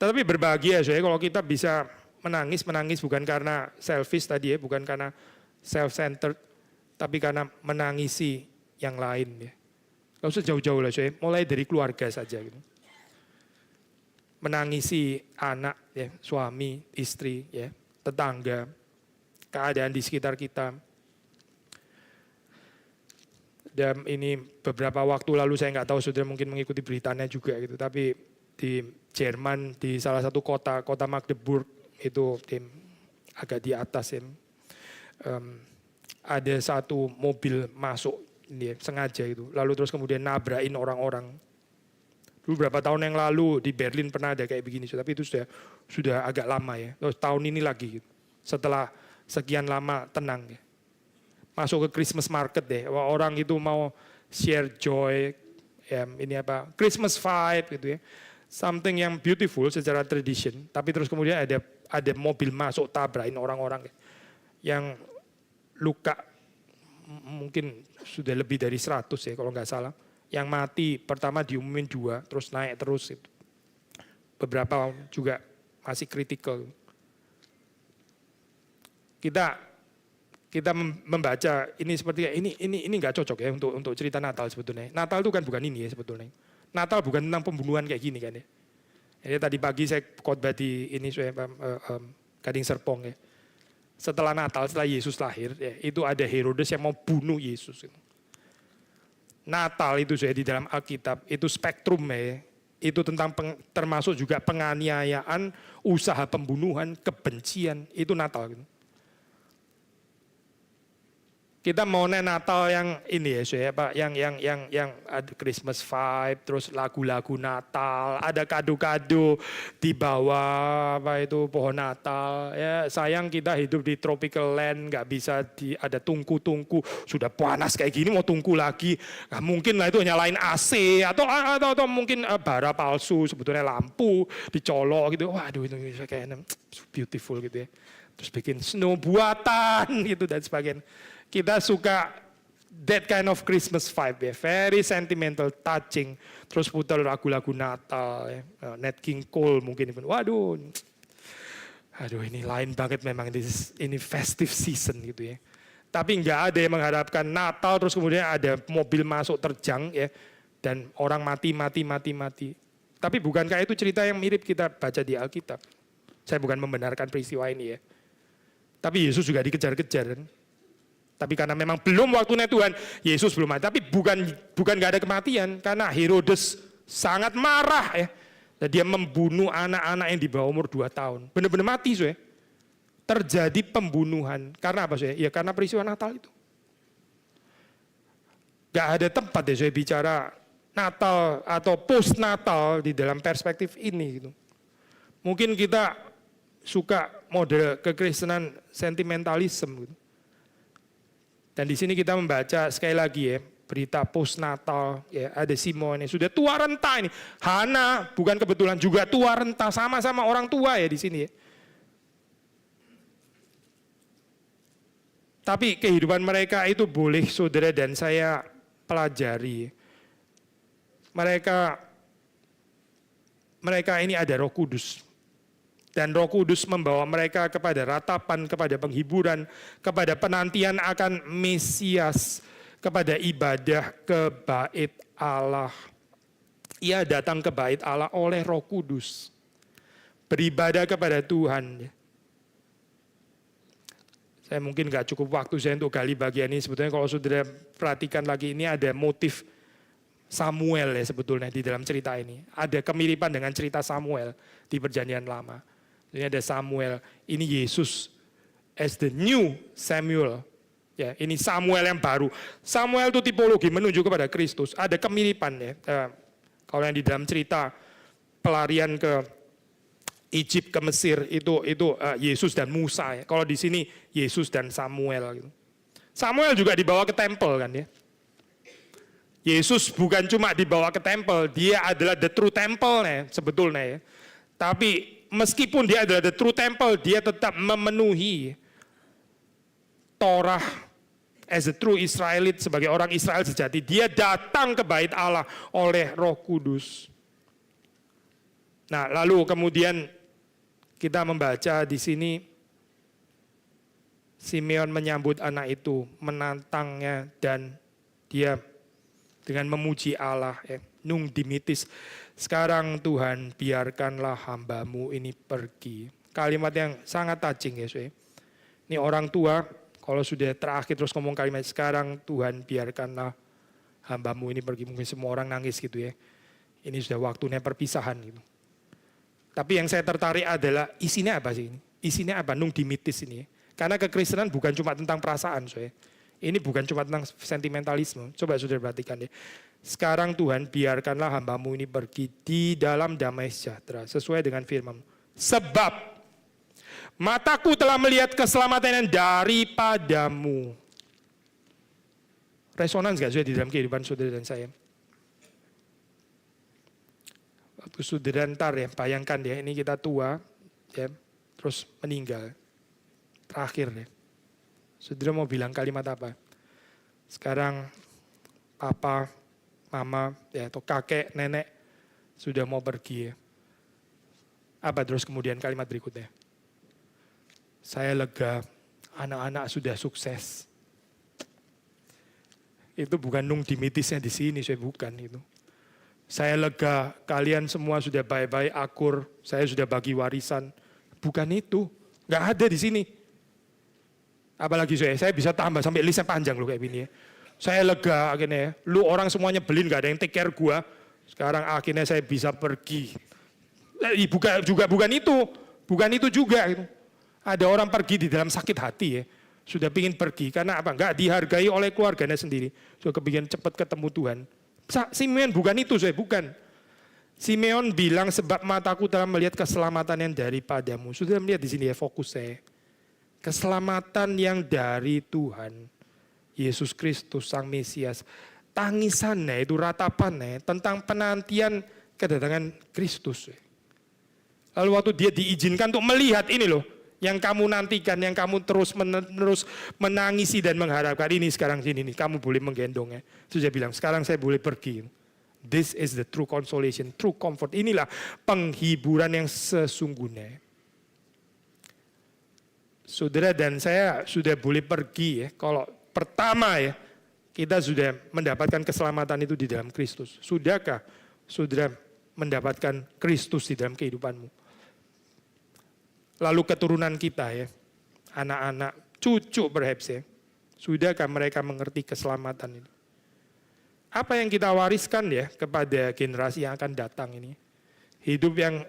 Tetapi berbahagia kalau kita bisa menangis bukan karena selfish tadi ya, bukan karena self-centered, tapi karena menangisi yang lain ya. Gak usah jauh-jauh lah mulai dari keluarga saja gitu. Menangisi anak ya, suami, istri ya, tetangga, keadaan di sekitar kita. Dan ini beberapa waktu lalu saya nggak tahu saudara mungkin mengikuti beritanya juga gitu, tapi di Jerman di salah satu kota Magdeburg itu agak di atas ya, ada satu mobil masuk ini ya, sengaja itu, lalu terus kemudian nabrakin orang-orang. Dulu berapa tahun yang lalu di Berlin pernah ada kayak begini, tapi itu sudah agak lama ya. Terus tahun ini lagi, setelah sekian lama tenang ya. Masuk ke Christmas market deh, orang itu mau share joy, ya, ini apa, Christmas vibe gitu ya. Something yang beautiful secara tradition, tapi terus kemudian ada mobil masuk tabrakin orang-orang yang luka, mungkin sudah lebih dari 100 ya kalau nggak salah. Yang mati pertama diumumin 2, terus naik terus itu. Beberapa juga masih kritikal. Kita membaca ini seperti ini nggak cocok ya untuk cerita Natal sebetulnya. Natal itu kan bukan ini ya sebetulnya. Natal bukan tentang pembunuhan kayak gini kan ya. Jadi tadi pagi saya khotbah di ini Gading Serpong ya. Setelah Natal, setelah Yesus lahir, ya, itu ada Herodes yang mau bunuh Yesus. Natal itu di dalam Alkitab itu spektrum ya. Itu tentang termasuk juga penganiayaan, usaha pembunuhan, kebencian, itu Natal gitu. Kita maunya Natal yang ini ya, Pak, yang ada Christmas vibe, terus lagu-lagu Natal, ada kado-kado di bawah apa itu pohon Natal. Ya, sayang kita hidup di tropical land, nggak bisa ada tungku-tungku, sudah panas kayak gini mau tungku lagi. Nah, mungkin lah itu nyalain AC atau mungkin bara palsu, sebetulnya lampu dicolok gitu. Waduh itu kayaknya beautiful gitu ya. Terus bikin snow buatan gitu dan sebagainya. Kita suka that kind of Christmas vibe ya, very sentimental, touching. Terus putar lagu-lagu Natal, ya. Nat King Cole mungkin. Waduh, ini lain banget memang ini festive season gitu ya. Tapi nggak ada yang mengharapkan Natal terus kemudian ada mobil masuk terjang ya, dan orang mati. Tapi bukankah itu cerita yang mirip kita baca di Alkitab? Saya bukan membenarkan peristiwa ini ya. Tapi Yesus juga dikejar-kejar kan. Tapi karena memang belum waktunya Tuhan, Yesus belum mati. Tapi bukan gak ada kematian, karena Herodes sangat marah ya. Dan dia membunuh anak-anak yang di bawah umur 2 tahun. Benar-benar mati terjadi pembunuhan. Karena apa saya? Ya karena peristiwa Natal itu. Gak ada tempat ya saya bicara Natal atau post Natal di dalam perspektif ini gitu. Mungkin kita suka model kekristenan sentimentalisme gitu. Dan di sini kita membaca sekali lagi ya berita post Natal ya, ada Simon yang sudah tua renta ini. Hana bukan kebetulan juga tua renta, sama-sama orang tua ya di sini ya. Tapi kehidupan mereka itu boleh saudara dan saya pelajari. Mereka ini ada Roh Kudus. Dan Roh Kudus membawa mereka kepada ratapan, kepada penghiburan, kepada penantian akan Mesias, kepada ibadah ke bait Allah. Ia datang ke bait Allah oleh Roh Kudus. Beribadah kepada Tuhan. Saya mungkin gak cukup waktu saya untuk gali bagian ini. Sebetulnya kalau saudara perhatikan lagi, ini ada motif Samuel ya sebetulnya di dalam cerita ini. Ada kemiripan dengan cerita Samuel di Perjanjian Lama. Ini ada Samuel, ini Yesus as the new Samuel. Ya, ini Samuel yang baru. Samuel itu tipologi menuju kepada Kristus. Ada kemiripan ya. Kalau yang di dalam cerita pelarian ke Egypt ke Mesir itu Yesus dan Musa ya. Kalau di sini Yesus dan Samuel gitu. Samuel juga dibawa ke tempel kan ya. Yesus bukan cuma dibawa ke tempel, dia adalah the true temple nih sebetulnya ya. Tapi meskipun dia adalah the true temple, dia tetap memenuhi Torah as a true Israelite sebagai orang Israel sejati. Dia datang ke bait Allah oleh Roh Kudus. Nah, lalu kemudian kita membaca di sini Simeon menyambut anak itu, menantangnya dan dia dengan memuji Allah, nung dimitis. Sekarang Tuhan biarkanlah hambamu ini pergi. Kalimat yang sangat touching ya. Ini orang tua kalau sudah terakhir terus ngomong kalimat sekarang Tuhan biarkanlah hambamu ini pergi. Mungkin semua orang nangis gitu ya. Ini sudah waktunya perpisahan gitu. Tapi yang saya tertarik adalah isinya apa sih ini? Isinya apa? Nung dimitis ini. Karena kekristenan bukan cuma tentang perasaan. Ini bukan cuma tentang sentimentalisme. Coba saudara perhatikan ya. Sekarang Tuhan biarkanlah hambamu ini pergi di dalam damai sejahtera. Sesuai dengan firman. Sebab mataku telah melihat keselamatan yang daripadamu. Resonans gak di dalam kehidupan saudara dan saya? Waktu saudara ntar ya, bayangkan ya, ini kita tua, ya, terus meninggal. Terakhir ya. Saudara mau bilang kalimat apa? Sekarang papa, mama, ya, atau kakek, nenek sudah mau pergi ya. Apa terus kemudian kalimat berikutnya? Saya lega, anak-anak sudah sukses. Itu bukan nung dimitisnya di sini, saya bukan itu. Saya lega, kalian semua sudah baik-baik akur, saya sudah bagi warisan. Bukan itu, nggak ada di sini. Apalagi saya bisa tambah sampai listnya panjang loh kayak gini ya. Saya lega akhirnya ya, lu orang semuanya belin nggak ada yang take care gua. Sekarang akhirnya saya bisa pergi. Bukan itu juga. Gitu. Ada orang pergi di dalam sakit hati ya, sudah pingin pergi karena apa? Nggak dihargai oleh keluarganya sendiri. Sudah kepingin cepat ketemu Tuhan. Simeon bukan itu, bukan. Simeon bilang sebab mataku telah melihat keselamatan yang daripadamu. Sudah melihat di sini ya fokus saya. Keselamatan yang dari Tuhan. Yesus Kristus Sang Mesias. Tangisannya itu ratapannya tentang penantian kedatangan Kristus. Lalu waktu dia diizinkan untuk melihat ini loh. Yang kamu nantikan, yang kamu terus menerus menangisi dan mengharapkan ini sekarang sini nih, kamu boleh menggendongnya. Terus dia bilang, sekarang saya boleh pergi. This is the true consolation, true comfort. Inilah penghiburan yang sesungguhnya. Saudara dan saya sudah boleh pergi ya. Kalau pertama ya, kita sudah mendapatkan keselamatan itu di dalam Kristus. Sudahkah saudara mendapatkan Kristus di dalam kehidupanmu? Lalu keturunan kita ya, anak-anak, cucu perhaps ya, sudahkah mereka mengerti keselamatan ini? Apa yang kita wariskan ya kepada generasi yang akan datang ini? Hidup yang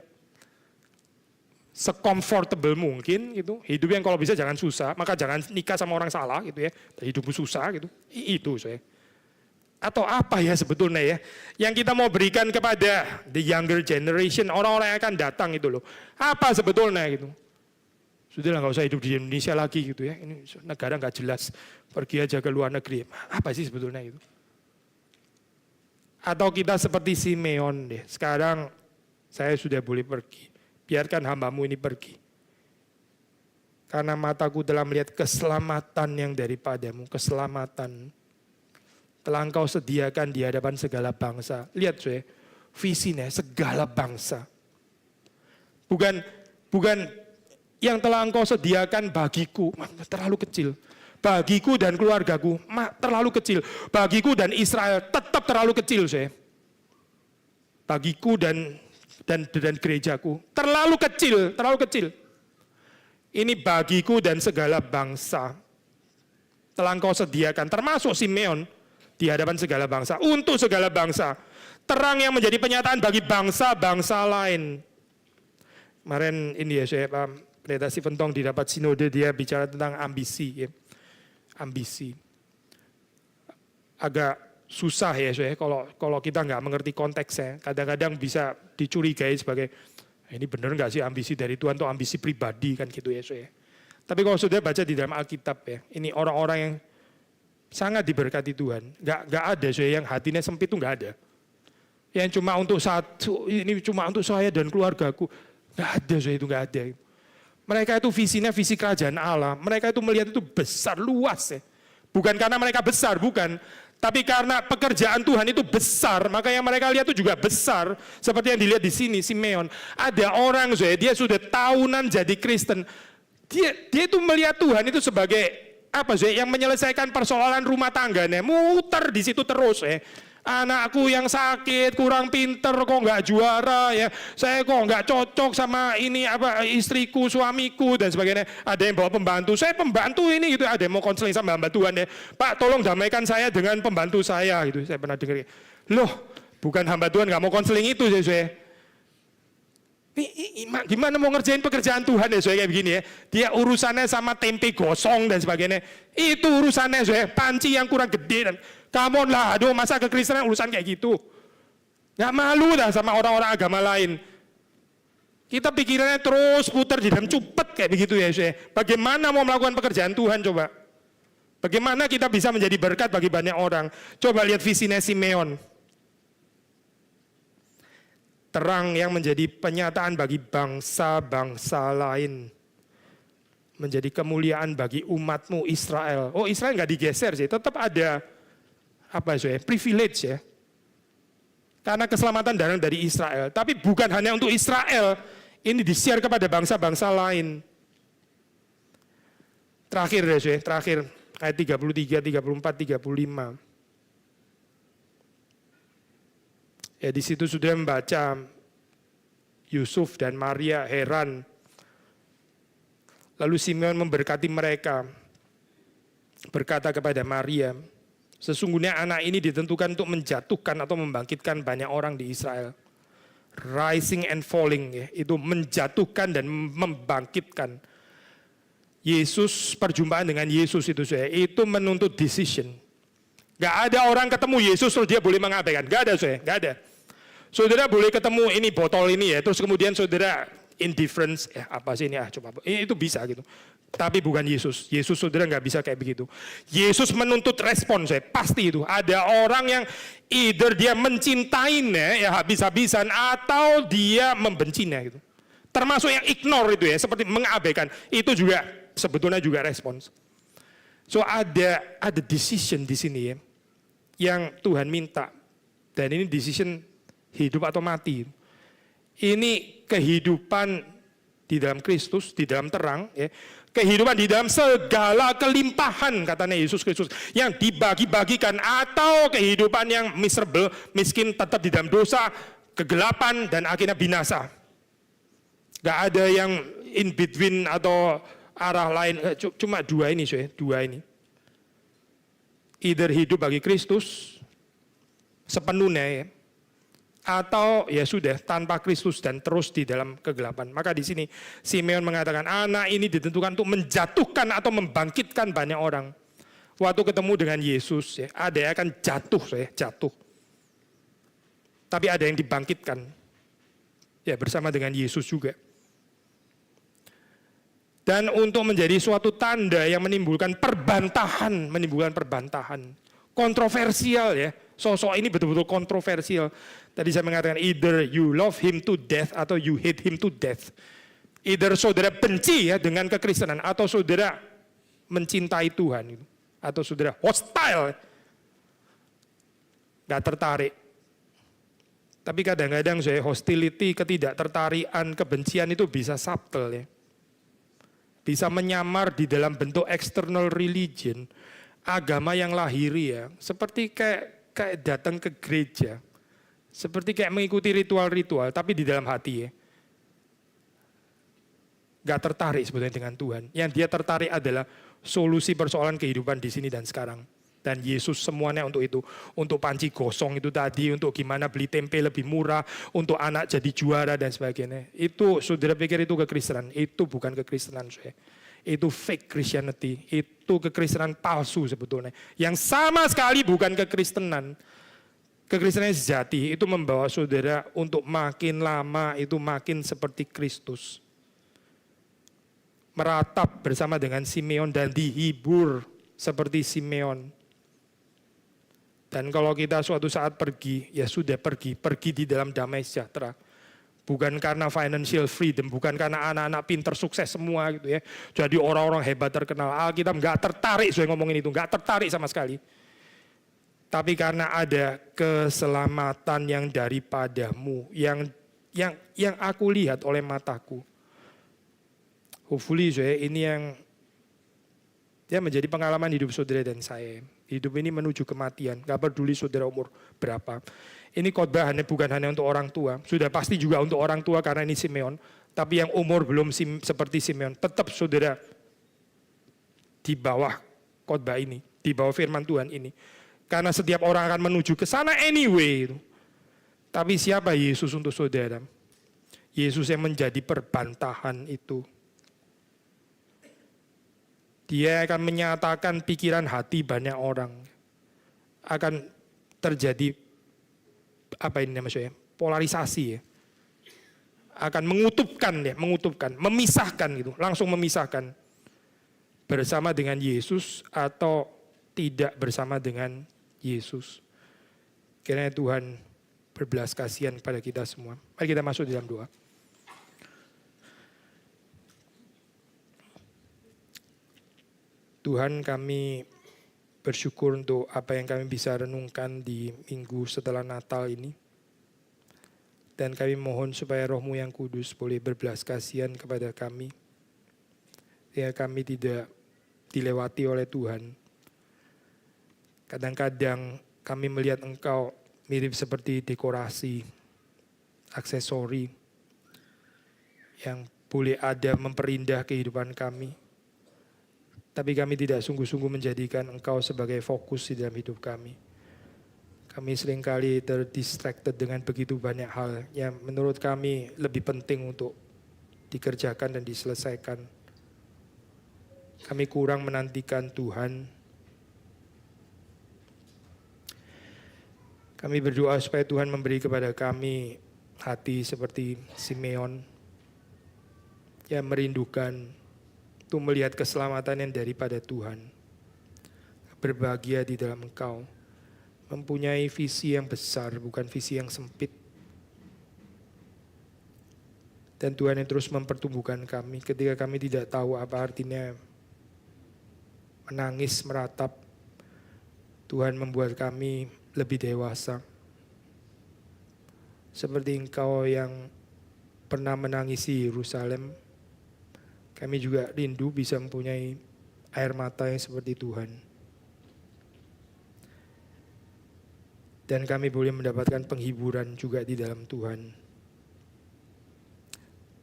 secomfortable mungkin gitu. Hidup yang kalau bisa jangan susah, maka jangan nikah sama orang salah gitu ya. Hidupmu susah gitu. Itu saya. Atau apa ya sebetulnya ya yang kita mau berikan kepada the younger generation, orang-orang yang akan datang itu loh. Apa sebetulnya gitu. Sudahlah nggak usah hidup di Indonesia lagi gitu ya. Ini negara nggak jelas. Pergi aja ke luar negeri. Apa sih sebetulnya itu? Atau kita seperti Simeon deh. Sekarang saya sudah boleh pergi. Biarkan hambamu ini pergi. Karena mataku telah melihat keselamatan yang daripadamu. Keselamatan. Telah engkau sediakan di hadapan segala bangsa. Lihat saya, visinya segala bangsa. Bukan yang telah engkau sediakan bagiku. Terlalu kecil. Bagiku dan keluargaku terlalu kecil. Bagiku dan Israel tetap terlalu kecil saya. Bagiku dan gerejaku terlalu kecil. Ini bagiku dan segala bangsa telah engkau sediakan, termasuk Simeon di hadapan segala bangsa, untuk segala bangsa. Terang yang menjadi penyataan bagi bangsa-bangsa lain. Kemarin ini ya saya Pendeta Stephen Tong didapat sinode, dia bicara tentang ambisi. Ya. Ambisi. Agak susah ya saya kalau kita nggak mengerti konteksnya, kadang-kadang bisa dicurigai sebagai ini benar nggak sih ambisi dari Tuhan atau ambisi pribadi kan gitu ya saya. Tapi kalau sudah baca di dalam Alkitab ya, ini orang-orang yang sangat diberkati Tuhan, nggak ada saya yang hatinya sempit itu nggak ada. Yang cuma untuk satu, ini cuma untuk saya dan keluargaku, nggak ada saya itu nggak ada. Mereka itu visinya visi kerajaan Allah, mereka itu melihat itu besar luas ya. Bukan karena mereka besar, bukan. Tapi karena pekerjaan Tuhan itu besar, maka yang mereka lihat itu juga besar. Seperti yang dilihat di sini, Simeon. Ada orang, dia sudah tahunan jadi Kristen. Dia itu melihat Tuhan itu sebagai apa yang menyelesaikan persoalan rumah tangganya. Muter di situ terus Anakku yang sakit, kurang pinter, kok nggak juara ya. Saya kok nggak cocok sama ini istriku, suamiku dan sebagainya. Ada yang bawa pembantu, saya pembantu ini gitu. Ada yang mau konseling sama hamba Tuhan ya. Pak, tolong damaikan saya dengan pembantu saya gitu. Saya pernah dengar. Loh, bukan hamba Tuhan nggak mau konseling itu saya. Gimana mau ngerjain pekerjaan Tuhan ya kayak begini ya. Dia urusannya sama tempe gosong dan sebagainya. Itu urusannya panci yang kurang gede dan come on lah, aduh masa kekristenan urusan kayak gitu. Gak malu dah sama orang-orang agama lain. Kita pikirannya terus putar di dalam cupet kayak begitu ya Bagaimana mau melakukan pekerjaan Tuhan coba? Bagaimana kita bisa menjadi berkat bagi banyak orang? Coba lihat visinya Simeon. Terang yang menjadi penyataan bagi bangsa-bangsa lain. Menjadi kemuliaan bagi umatmu Israel. Oh Israel nggak digeser sih, tetap ada privilege ya. Karena keselamatan datang dari Israel. Tapi bukan hanya untuk Israel. Ini di-share kepada bangsa-bangsa lain. Terakhir ya terakhir. Ayat 33, 34, 35. Ya di situ sudah membaca Yusuf dan Maria heran. Lalu Simeon memberkati mereka. Berkata kepada Maria, sesungguhnya anak ini ditentukan untuk menjatuhkan atau membangkitkan banyak orang di Israel. Rising and falling, ya, itu menjatuhkan dan membangkitkan. Yesus, perjumpaan dengan Yesus itu menuntut decision. Gak ada orang ketemu Yesus terus dia boleh mengabaikan. Gak ada gak ada. Saudara boleh ketemu ini botol ini ya, terus kemudian saudara indifference, apa sih ini coba. Itu bisa gitu. Tapi bukan Yesus. Yesus saudara nggak bisa kayak begitu. Yesus menuntut respon pasti itu. Ada orang yang either dia mencintainya ya habis-habisan atau dia membencinya gitu. Termasuk yang ignore itu ya, seperti mengabaikan. Itu juga sebetulnya juga respons. So ada decision di sini ya, yang Tuhan minta. Dan ini decision hidup atau mati. Ini kehidupan di dalam Kristus, di dalam terang ya. Kehidupan di dalam segala kelimpahan katanya Yesus Kristus yang dibagi-bagikan, atau kehidupan yang miserable, miskin, tetap di dalam dosa, kegelapan dan akhirnya binasa. Gak ada yang in between atau arah lain, cuma dua ini dua ini. Either hidup bagi Kristus sepenuhnya ya, atau ya sudah tanpa Kristus dan terus di dalam kegelapan. Maka di sini Simeon mengatakan anak ini ditentukan untuk menjatuhkan atau membangkitkan banyak orang. Waktu ketemu dengan Yesus, ya, ada yang akan jatuh. Tapi ada yang dibangkitkan, ya bersama dengan Yesus juga. Dan untuk menjadi suatu tanda yang menimbulkan perbantahan, kontroversial ya. Sosok ini betul-betul kontroversial. Tadi saya mengatakan either you love him to death atau you hate him to death. Either saudara benci ya dengan kekristenan atau saudara mencintai Tuhan atau saudara hostile. Gak tertarik. Tapi kadang-kadang saya hostility, ketidaktertarikan, kebencian itu bisa subtle ya. Bisa menyamar di dalam bentuk external religion, agama yang lahiri ya, seperti kayak datang ke gereja, seperti kayak mengikuti ritual-ritual, tapi di dalam hati ya, gak tertarik sebetulnya dengan Tuhan. Yang dia tertarik adalah solusi persoalan kehidupan di sini dan sekarang. Dan Yesus semuanya untuk itu. Untuk panci gosong itu tadi, untuk gimana beli tempe lebih murah, untuk anak jadi juara dan sebagainya. Itu saudara pikir itu kekristenan, itu bukan kekristenan saya. Itu fake Christianity, itu kekristenan palsu sebetulnya. Yang sama sekali bukan kekristenan. Kekristenan sejati itu membawa saudara untuk makin lama itu makin seperti Kristus. Meratap bersama dengan Simeon dan dihibur seperti Simeon. Dan kalau kita suatu saat pergi, ya sudah pergi di dalam damai sejahtera. Bukan karena financial freedom, bukan karena anak-anak pinter sukses semua gitu ya. Jadi orang-orang hebat terkenal. Alkitab nggak tertarik saya ngomongin itu, nggak tertarik sama sekali. Tapi karena ada keselamatan yang daripadamu, yang aku lihat oleh mataku. Hopefully saya ini yang ya menjadi pengalaman hidup saudara dan saya. Hidup ini menuju kematian, gak peduli saudara umur berapa. Ini khotbah bukan hanya untuk orang tua, sudah pasti juga untuk orang tua karena ini Simeon. Tapi yang umur belum seperti Simeon, tetap saudara di bawah khotbah ini, di bawah firman Tuhan ini. Karena setiap orang akan menuju ke sana anyway. Tapi siapa Yesus untuk saudara? Yesus yang menjadi perbantahan itu. Dia akan menyatakan pikiran hati banyak orang. Akan terjadi polarisasi ya. Akan mengutupkan, memisahkan gitu, langsung memisahkan. Bersama dengan Yesus atau tidak bersama dengan Yesus. Kiranya Tuhan berbelas kasihan kepada kita semua. Mari kita masuk dalam doa. Tuhan, kami bersyukur untuk apa yang kami bisa renungkan di minggu setelah Natal ini. Dan kami mohon supaya Roh-Mu yang kudus boleh berbelas kasihan kepada kami. Ya, kami tidak dilewati oleh Tuhan. Kadang-kadang kami melihat Engkau mirip seperti dekorasi, aksesori yang boleh ada memperindah kehidupan kami. Tapi kami tidak sungguh-sungguh menjadikan Engkau sebagai fokus di dalam hidup kami. Kami seringkali terdistracted dengan begitu banyak hal yang menurut kami lebih penting untuk dikerjakan dan diselesaikan. Kami kurang menantikan Tuhan. Kami berdoa supaya Tuhan memberi kepada kami hati seperti Simeon yang merindukan untuk melihat keselamatan yang daripada Tuhan. Berbahagia di dalam Engkau. Mempunyai visi yang besar, bukan visi yang sempit. Dan Tuhan yang terus mempertumbuhkan kami ketika kami tidak tahu apa artinya menangis, meratap. Tuhan membuat kami lebih dewasa. Seperti Engkau yang pernah menangisi Yerusalem, kami juga rindu bisa mempunyai air mata yang seperti Tuhan. Dan kami boleh mendapatkan penghiburan juga di dalam Tuhan.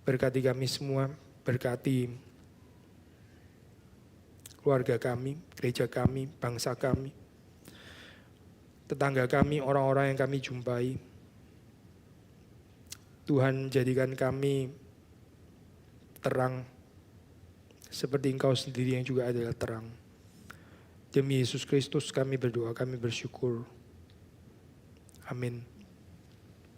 Berkati kami semua, berkati keluarga kami, gereja kami, bangsa kami, tetangga kami, orang-orang yang kami jumpai. Tuhan jadikan kami terang seperti Engkau sendiri yang juga adalah terang. Demi Yesus Kristus kami berdoa, kami bersyukur. Amin.